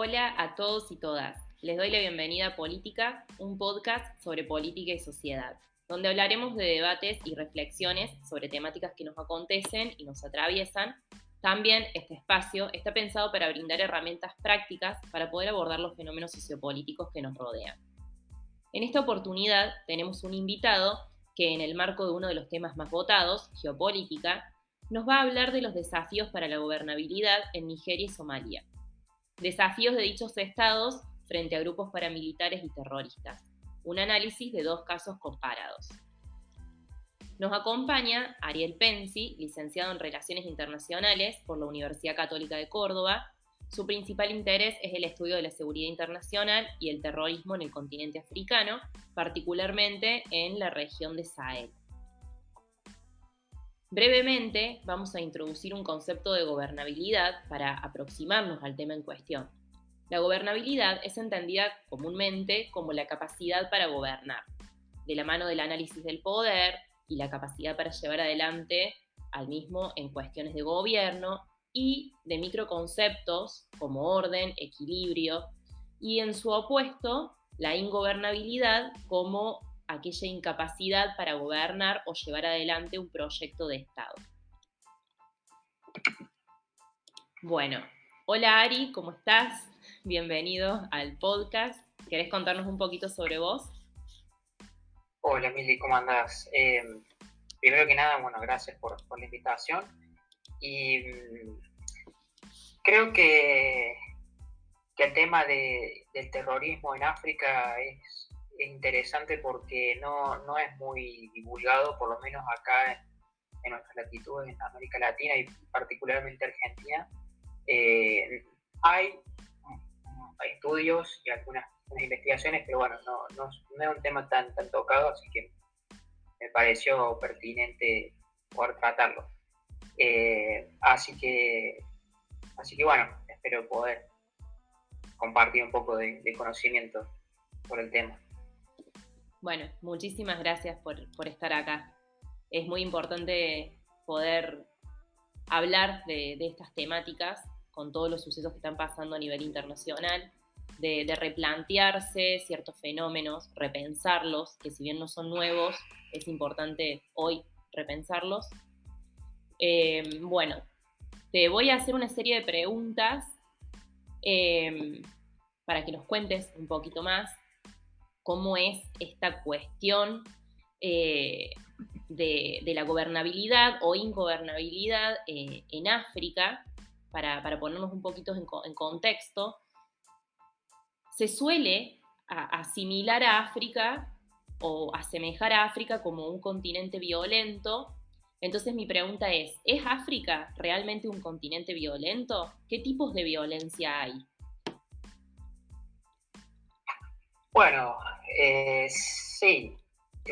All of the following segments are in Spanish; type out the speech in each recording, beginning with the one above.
Hola a todos y todas. Les doy la bienvenida a Política, un podcast sobre política y sociedad, donde hablaremos de debates y reflexiones sobre temáticas que nos acontecen y nos atraviesan. También este espacio está pensado para brindar herramientas prácticas para poder abordar los fenómenos sociopolíticos que nos rodean. En esta oportunidad tenemos un invitado que, en el marco de uno de los temas más votados, geopolítica, nos va a hablar de los desafíos para la gobernabilidad en Nigeria y Somalia. Desafíos de dichos estados frente a grupos paramilitares y terroristas. Un análisis de dos casos comparados. Nos acompaña Ariel Pensi, licenciado en Relaciones Internacionales por la Universidad Católica de Córdoba. Su principal interés es el estudio de la seguridad internacional y el terrorismo en el continente africano, particularmente en la región de Sahel. Brevemente, vamos a introducir un concepto de gobernabilidad para aproximarnos al tema en cuestión. La gobernabilidad es entendida comúnmente como la capacidad para gobernar, de la mano del análisis del poder y la capacidad para llevar adelante al mismo en cuestiones de gobierno y de microconceptos como orden, equilibrio, y en su opuesto, la ingobernabilidad como aquella incapacidad para gobernar o llevar adelante un proyecto de Estado. Bueno, hola Ari, ¿cómo estás? Bienvenido al podcast. ¿Querés contarnos un poquito sobre vos? Hola Mili, ¿cómo andás? Primero que nada, bueno, gracias por la invitación. Y creo que el tema del terrorismo en África es interesante porque no es muy divulgado, por lo menos acá en nuestras latitudes, en América Latina y particularmente Argentina. Hay estudios y algunas investigaciones, pero bueno, no es un tema tan tocado, así que me pareció pertinente poder tratarlo. Así que bueno, espero poder compartir un poco de conocimiento por el tema. Bueno, muchísimas gracias por estar acá. Es muy importante poder hablar de estas temáticas con todos los sucesos que están pasando a nivel internacional, de replantearse ciertos fenómenos, repensarlos, que si bien no son nuevos, es importante hoy repensarlos. Bueno, te voy a hacer una serie de preguntas para que nos cuentes un poquito más cómo es esta cuestión de la gobernabilidad o ingobernabilidad en África, para ponernos un poquito en contexto. Se suele asimilar a África o asemejar a África como un continente violento. Entonces mi pregunta ¿es África realmente un continente violento? ¿Qué tipos de violencia hay? Bueno, sí,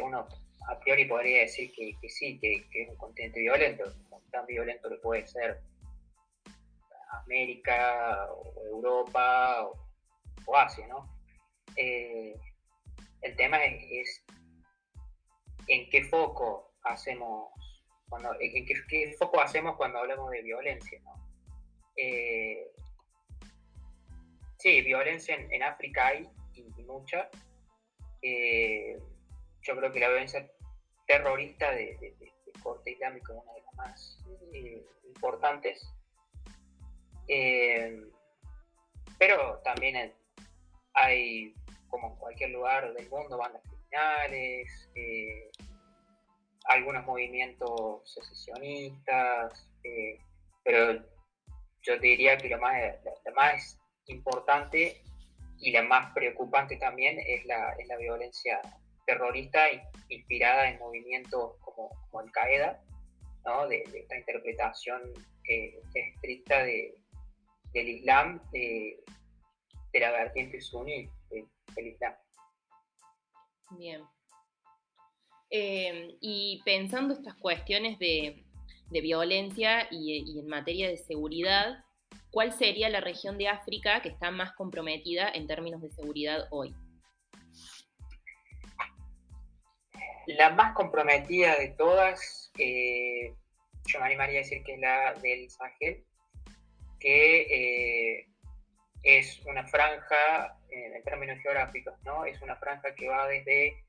uno a priori podría decir que sí, que es un continente violento, como tan violento que puede ser América o Europa o Asia, ¿no? El tema es en qué foco hacemos qué foco hacemos cuando hablamos de violencia, ¿no? Sí, violencia en África hay y mucha. Yo creo que la violencia terrorista de corte islámico es una de las más importantes. Pero también hay, como en cualquier lugar del mundo, bandas criminales, algunos movimientos secesionistas, pero yo te diría que la más importante y la más preocupante también es la violencia terrorista inspirada en movimientos como Al-Qaeda, ¿no? de esta interpretación estricta del Islam, de la vertiente suní del Islam. Bien. Y pensando estas cuestiones de violencia y en materia de seguridad, ¿cuál sería la región de África que está más comprometida en términos de seguridad hoy? La más comprometida de todas, yo me animaría a decir que es la del Sahel, que es una franja, en términos geográficos, ¿no? Es una franja que va desde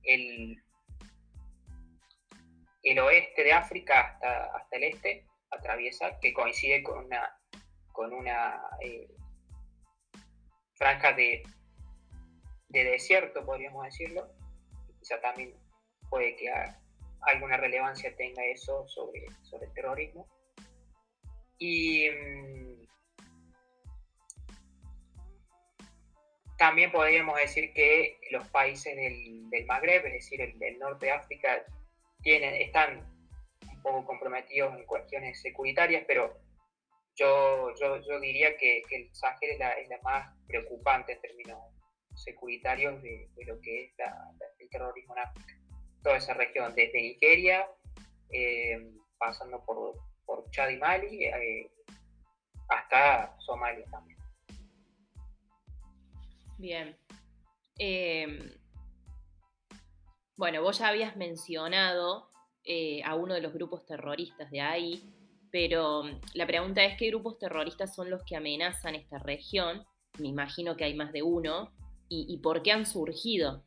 el, el oeste de África hasta el este, atraviesa, que coincide con una franja de desierto, podríamos decirlo. Quizá también puede que alguna relevancia tenga eso sobre el terrorismo. Y también podríamos decir que los países del Magreb, es decir, el norte de África, están un poco comprometidos en cuestiones securitarias, pero yo diría que el Sahel es la más preocupante en términos securitarios de lo que es el terrorismo en África. Toda esa región, desde Nigeria, pasando por Chad y Mali, hasta Somalia también. Bien. Bueno, vos ya habías mencionado a uno de los grupos terroristas de ahí, pero la pregunta es, ¿qué grupos terroristas son los que amenazan esta región? Me imagino que hay más de uno. ¿Y por qué han surgido?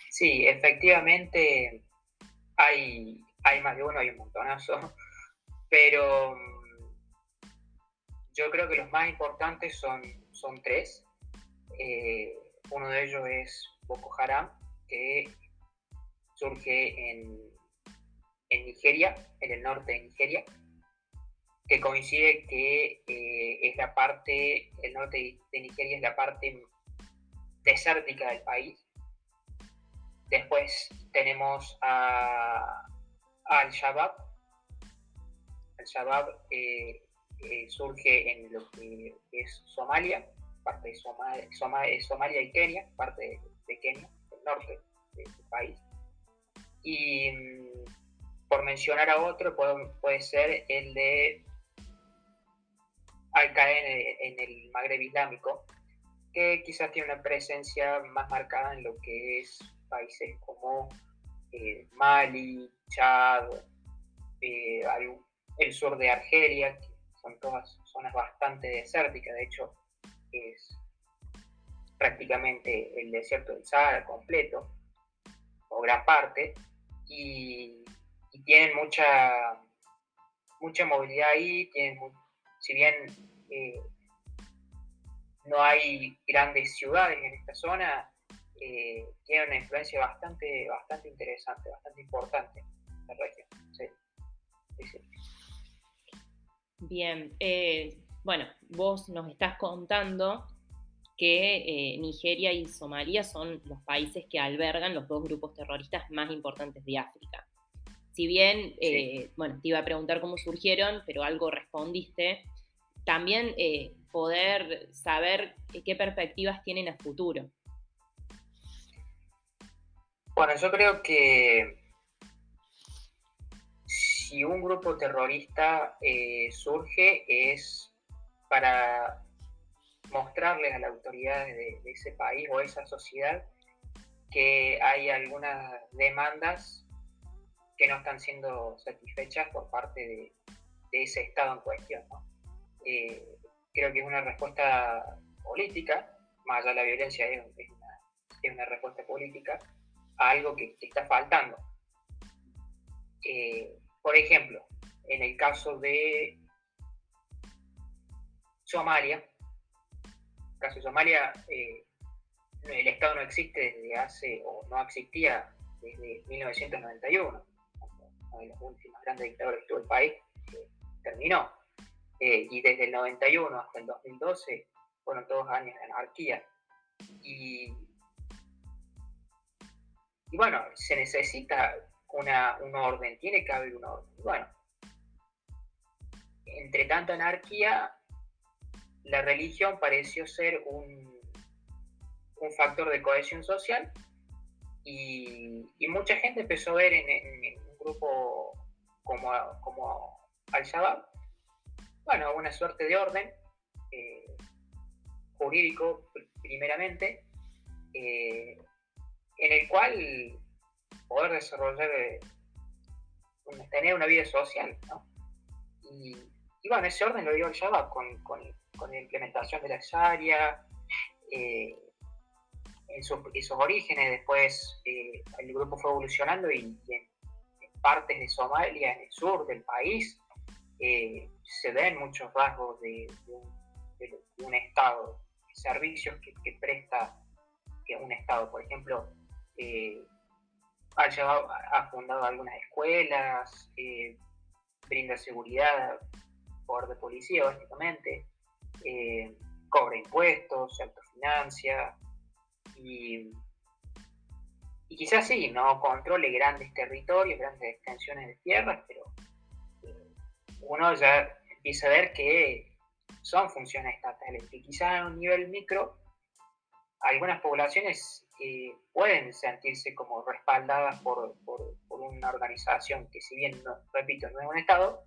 Sí, efectivamente hay más de uno, hay un montonazo, pero yo creo que los más importantes son tres. Uno de ellos es Boko Haram, que surge en Nigeria, en el norte de Nigeria, que coincide que es la parte, el norte de Nigeria es la parte desértica del país. Después tenemos a Al-Shabaab. Al-Shabaab surge en lo que es Somalia, parte de Somalia y Kenia, parte de Kenia, el norte del país. Y por mencionar a otro, puede ser el de Al-Qaeda en el Magreb Islámico, que quizás tiene una presencia más marcada en lo que es países como Mali, Chad, el sur de Argelia, que son todas zonas bastante desérticas. De hecho, es prácticamente el desierto del Sahara completo, o gran parte, y tienen mucha movilidad ahí. Si bien no hay grandes ciudades en esta zona, tiene una influencia bastante interesante, bastante importante en la región. Sí. Sí. Bien, bueno, vos nos estás contando que Nigeria y Somalia son los países que albergan los dos grupos terroristas más importantes de África. Si bien, bueno, te iba a preguntar cómo surgieron, pero algo respondiste, también poder saber qué perspectivas tienen a futuro. Bueno, yo creo que si un grupo terrorista surge es para mostrarles a las autoridades de ese país o esa sociedad que hay algunas demandas que no están siendo satisfechas por parte de ese Estado en cuestión, ¿no? Creo que es una respuesta política, más allá de la violencia, es una respuesta política a algo que está faltando. Por ejemplo, en el caso de Somalia, el Estado no existe desde o no existía desde 1991, una de las últimas grandes dictaduras que tuvo el país, terminó. Y desde el 91 hasta el 2012 fueron todos años de anarquía. Y bueno, se necesita un orden, tiene que haber un orden. Y bueno, entre tanta anarquía, la religión pareció ser un factor de cohesión social y mucha gente empezó a ver en un grupo como Al-Shabaab, bueno, una suerte de orden jurídico primeramente, en el cual poder desarrollar, tener una vida social, ¿no? Y y bueno, ese orden lo dio el Shabab con la implementación de la Sharia, en sus orígenes. Después el grupo fue evolucionando y en partes de Somalia, en el sur del país, se ven muchos rasgos de un Estado, servicios que presta un Estado. Por ejemplo, Al-Shabaab ha fundado algunas escuelas, brinda seguridad, poder de policía básicamente, cobra impuestos, se autofinancia y quizás sí, no controle grandes territorios, grandes extensiones de tierras, pero uno ya empieza a ver que son funciones estatales, que quizás a un nivel micro algunas poblaciones pueden sentirse como respaldadas por una organización que, si bien, no, repito, no es un Estado,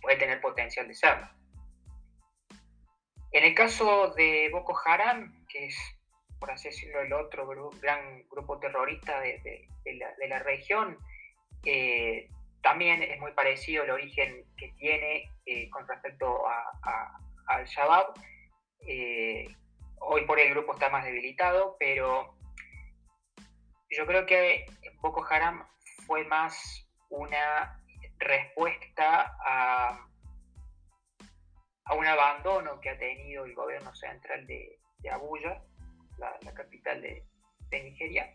puede tener potencial de serlo. En el caso de Boko Haram, que es, por así decirlo, el otro gran grupo terrorista de la región, también es muy parecido el origen que tiene con respecto a Al-Shabaab. Hoy por el grupo está más debilitado, pero yo creo que Boko Haram fue más una respuesta a un abandono que ha tenido el gobierno central de Abuya, la capital de Nigeria,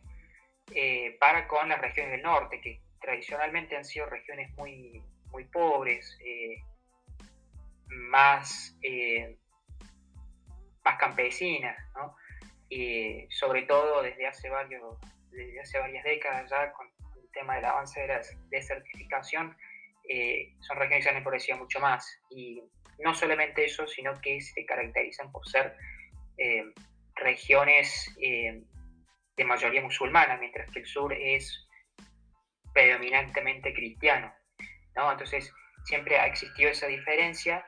para con las regiones del norte, que tradicionalmente han sido regiones muy, muy pobres, más campesinas, ¿no? Sobre todo desde hace varias décadas ya, con el tema del avance de la desertificación, son regiones que han empobrecido mucho más. Y no solamente eso, sino que se caracterizan por ser regiones de mayoría musulmana, mientras que el sur es predominantemente cristiano, ¿no? Entonces siempre ha existido esa diferencia,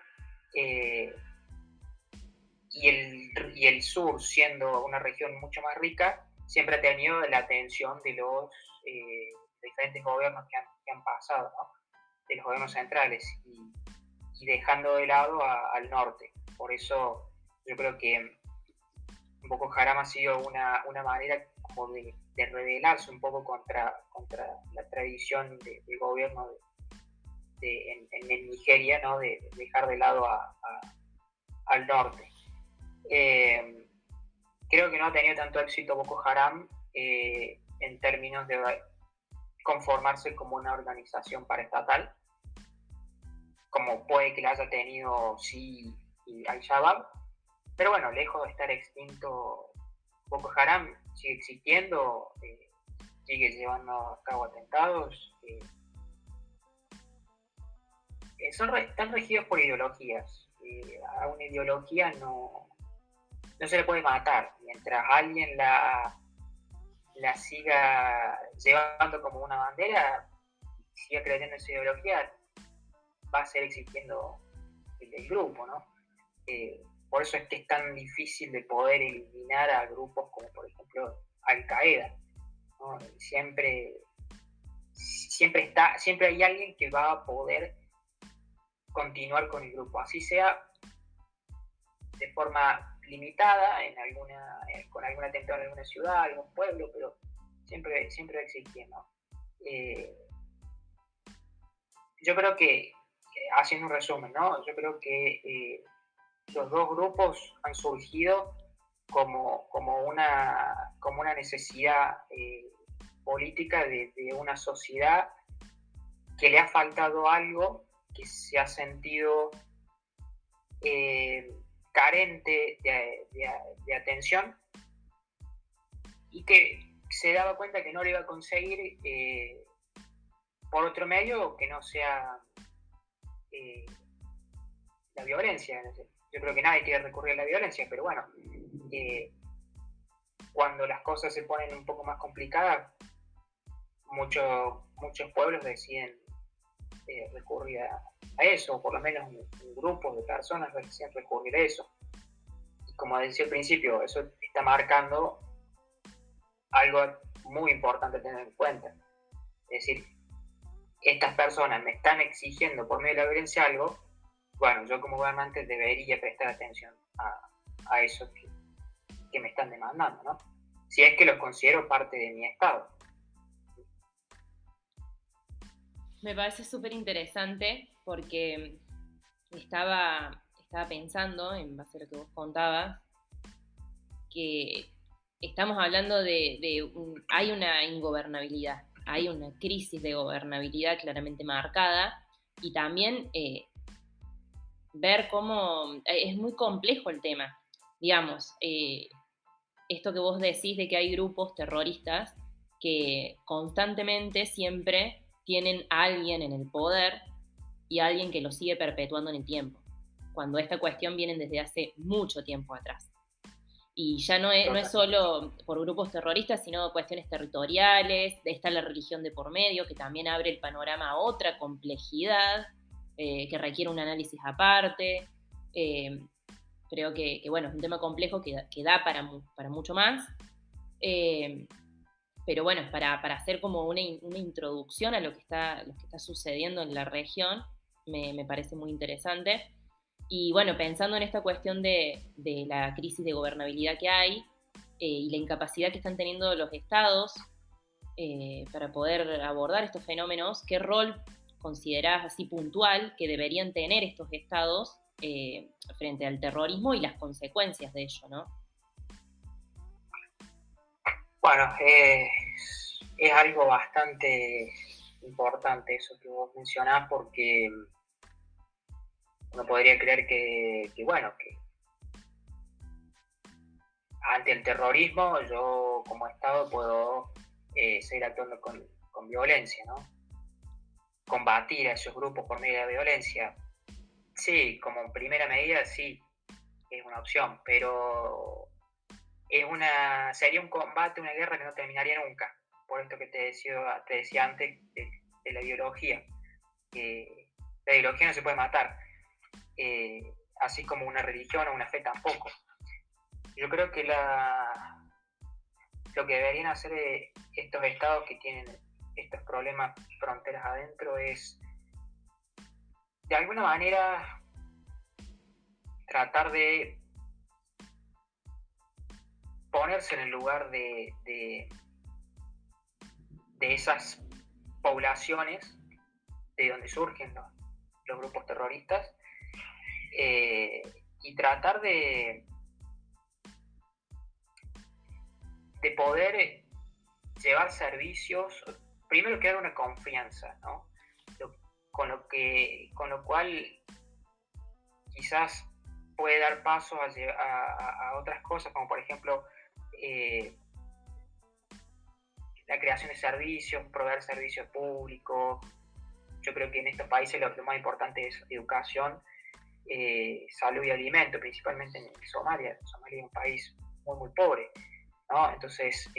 y el sur, siendo una región mucho más rica, siempre ha tenido la atención de los diferentes gobiernos que han pasado, ¿no? De los gobiernos centrales, y dejando de lado al norte. Por eso yo creo que Boko Haram ha sido una manera como de rebelarse un poco contra la tradición de gobierno en Nigeria, ¿no? De dejar de lado al norte. Creo que no ha tenido tanto éxito Boko Haram en términos de conformarse como una organización paraestatal, como puede que la haya tenido sí Al-Shabaab. Pero bueno, lejos de estar extinto, Boko Haram sigue existiendo, sigue llevando a cabo atentados. Están regidos por ideologías. A una ideología no se le puede matar. Mientras alguien la siga llevando como una bandera, siga creyendo en esa ideología, va a seguir existiendo el grupo, ¿no? Por eso es que es tan difícil de poder eliminar a grupos como, por ejemplo, Al-Qaeda, ¿no? Siempre hay alguien que va a poder continuar con el grupo, así sea de forma limitada, con algún atentado en alguna ciudad, algún pueblo, pero siempre va a existir, ¿no? Yo creo que, haciendo un resumen, ¿no? Yo creo que los dos grupos han surgido como una necesidad política de una sociedad que le ha faltado algo, que se ha sentido carente de atención, y que se daba cuenta que no lo iba a conseguir por otro medio que no sea la violencia. Yo creo que nadie quiere recurrir a la violencia, pero bueno, cuando las cosas se ponen un poco más complicadas, muchos pueblos deciden recurrir a eso, o por lo menos un grupo de personas deciden recurrir a eso. Y como decía al principio, eso está marcando algo muy importante a tener en cuenta. Es decir, estas personas me están exigiendo por medio de la violencia algo bueno, yo como gobernante debería prestar atención a eso que me están demandando, ¿no? Si es que los considero parte de mi Estado. Me parece súper interesante porque estaba pensando, en base a lo que vos contabas, que estamos hablando hay una ingobernabilidad, hay una crisis de gobernabilidad claramente marcada y también ver cómo es muy complejo el tema. Digamos, esto que vos decís de que hay grupos terroristas que constantemente siempre tienen a alguien en el poder y a alguien que lo sigue perpetuando en el tiempo, cuando esta cuestión viene desde hace mucho tiempo atrás. Y ya no es solo por grupos terroristas, sino cuestiones territoriales, está la religión de por medio, que también abre el panorama a otra complejidad, que requiere un análisis aparte. Eh, Creo que, bueno, es un tema complejo que da para mucho más. Pero bueno, para hacer como una introducción a lo que está sucediendo en la región, me parece muy interesante. Y bueno, pensando en esta cuestión de la crisis de gobernabilidad que hay y la incapacidad que están teniendo los estados para poder abordar estos fenómenos, ¿qué rol considerás así puntual que deberían tener estos estados frente al terrorismo y las consecuencias de ello, ¿no? Bueno, es algo bastante importante eso que vos mencionás, porque uno podría creer bueno, que ante el terrorismo yo como Estado puedo seguir actuando con violencia, ¿no? Combatir a esos grupos por medio de violencia. Sí, como primera medida sí, es una opción, pero sería un combate, una guerra que no terminaría nunca. Por esto que te decía antes de la ideología. La ideología no se puede matar, así como una religión o una fe tampoco. Yo creo que lo que deberían hacer estos estados que tienen estos problemas fronteras adentro es, de alguna manera, tratar de ponerse en el lugar de esas poblaciones de donde surgen los grupos terroristas y tratar de poder llevar servicios, primero crear una confianza, ¿no? Con lo cual quizás puede dar paso a otras cosas, como por ejemplo la creación de servicios, proveer servicios públicos. Yo creo que en estos países lo más importante es educación, salud y alimento, principalmente en Somalia. Somalia es un país muy, muy pobre, ¿no? Entonces,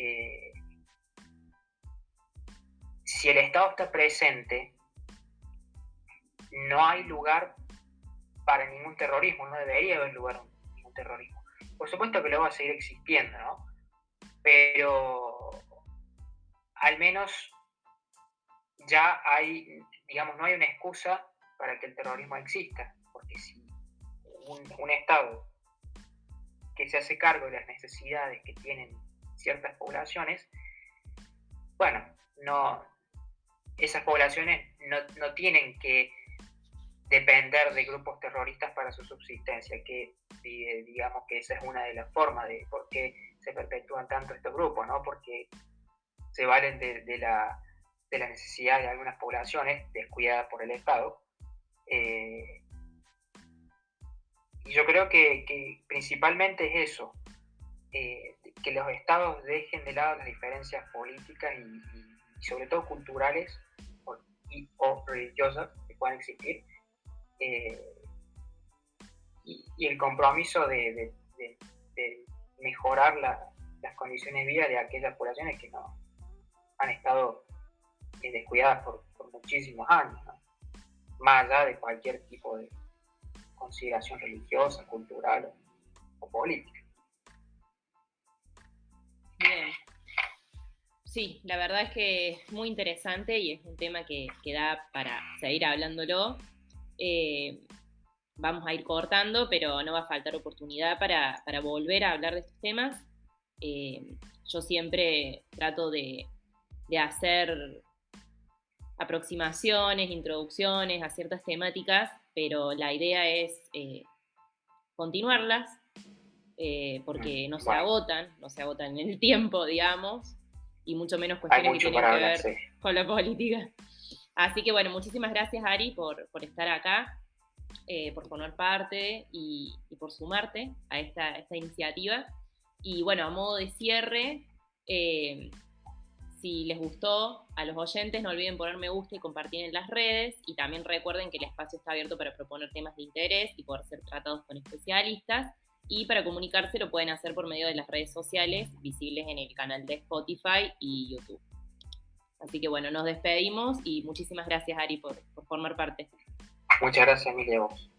si el Estado está presente, no hay lugar para ningún terrorismo, no debería haber lugar para ningún terrorismo. Por supuesto que lo va a seguir existiendo, ¿no? Pero al menos ya hay, digamos, no hay una excusa para que el terrorismo exista, porque si un Estado que se hace cargo de las necesidades que tienen ciertas poblaciones, bueno, no, esas poblaciones no tienen que depender de grupos terroristas para su subsistencia, que digamos que esa es una de las formas de por qué se perpetúan tanto estos grupos, ¿no? Porque se valen de la necesidad de algunas poblaciones descuidadas por el Estado. Y yo creo que principalmente es eso, que los estados dejen de lado las diferencias políticas y sobre todo culturales o religiosas que puedan existir, y el compromiso de mejorar las condiciones de vida de aquellas poblaciones que no han estado descuidadas por muchísimos años, ¿no? Más allá de cualquier tipo de consideración religiosa, cultural o política. Bien. Sí, la verdad es que es muy interesante y es un tema que da para seguir hablándolo. vamos a ir cortando, pero no va a faltar oportunidad para volver a hablar de estos temas. Yo siempre trato de hacer aproximaciones, introducciones a ciertas temáticas, pero la idea es continuarlas, porque no se agotan en el tiempo, digamos, y mucho menos cuestiones que tienen que ver con la política. Así que bueno, muchísimas gracias, Ari, por estar acá, por formar parte y por sumarte a esta iniciativa. Y bueno, a modo de cierre, si les gustó, a los oyentes no olviden poner me gusta y compartir en las redes, y también recuerden que el espacio está abierto para proponer temas de interés y poder ser tratados con especialistas, y para comunicarse lo pueden hacer por medio de las redes sociales visibles en el canal de Spotify y YouTube. Así que bueno, nos despedimos y muchísimas gracias, Ari, por formar parte. Muchas gracias, Emilia, vos.